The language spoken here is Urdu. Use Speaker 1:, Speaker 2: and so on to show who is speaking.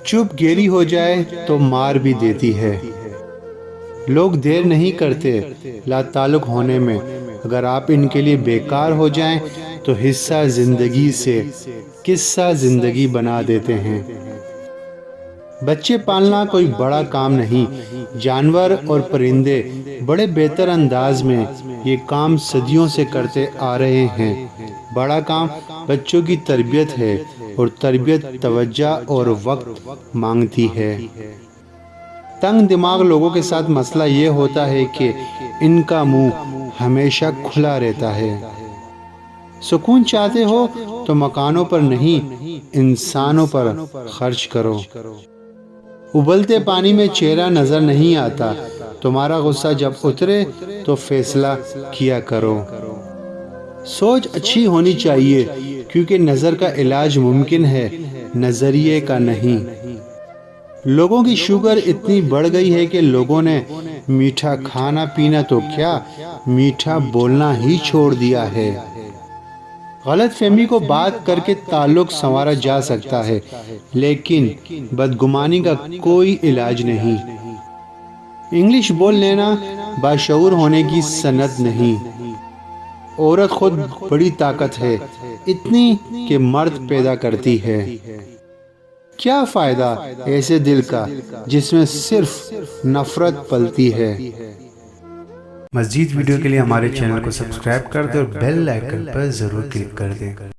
Speaker 1: چپ گیری ہو جائے تو مار بھی دیتی ہے۔ لوگ دیر نہیں کرتے لا تعلق ہونے میں، اگر آپ ان کے لیے بیکار ہو جائیں تو حصہ زندگی سے قصہ زندگی بنا دیتے ہیں۔ بچے پالنا کوئی بڑا کام نہیں، جانور اور پرندے بڑے بہتر انداز میں یہ کام صدیوں سے کرتے آ رہے ہیں۔ بڑا کام بچوں کی تربیت ہے، اور تربیت توجہ اور وقت مانگتی ہے۔ تنگ دماغ لوگوں کے ساتھ مسئلہ یہ ہوتا ہے کہ ان کا منہ ہمیشہ کھلا رہتا ہے۔ سکون چاہتے ہو تو مکانوں پر نہیں، انسانوں پر خرچ کرو۔ ابلتے پانی میں چہرہ نظر نہیں آتا، تمہارا غصہ جب اترے تو فیصلہ کیا کرو۔ سوچ اچھی ہونی چاہیے، کیونکہ نظر کا علاج ممکن ہے، نظریے کا نہیں۔ لوگوں کی شوگر اتنی بڑھ گئی ہے کہ لوگوں نے میٹھا کھانا پینا تو کیا، میٹھا بولنا ہی چھوڑ دیا ہے۔ غلط فہمی کو بات کر کے تعلق سنوارا جا سکتا ہے، لیکن بدگمانی کا کوئی علاج نہیں۔ انگلش بول لینا باشعور ہونے کی صنعت نہیں۔ عورت خود بڑی طاقت ہے، اتنی کہ مرد پیدا کرتی ہے۔ کیا فائدہ ایسے دل کا جس میں صرف نفرت پلتی ہے؟
Speaker 2: مزید ویڈیو کے لیے ہمارے چینل کو سبسکرائب کر دیں اور بیل آئیکن پر ضرور کلک کر دیں۔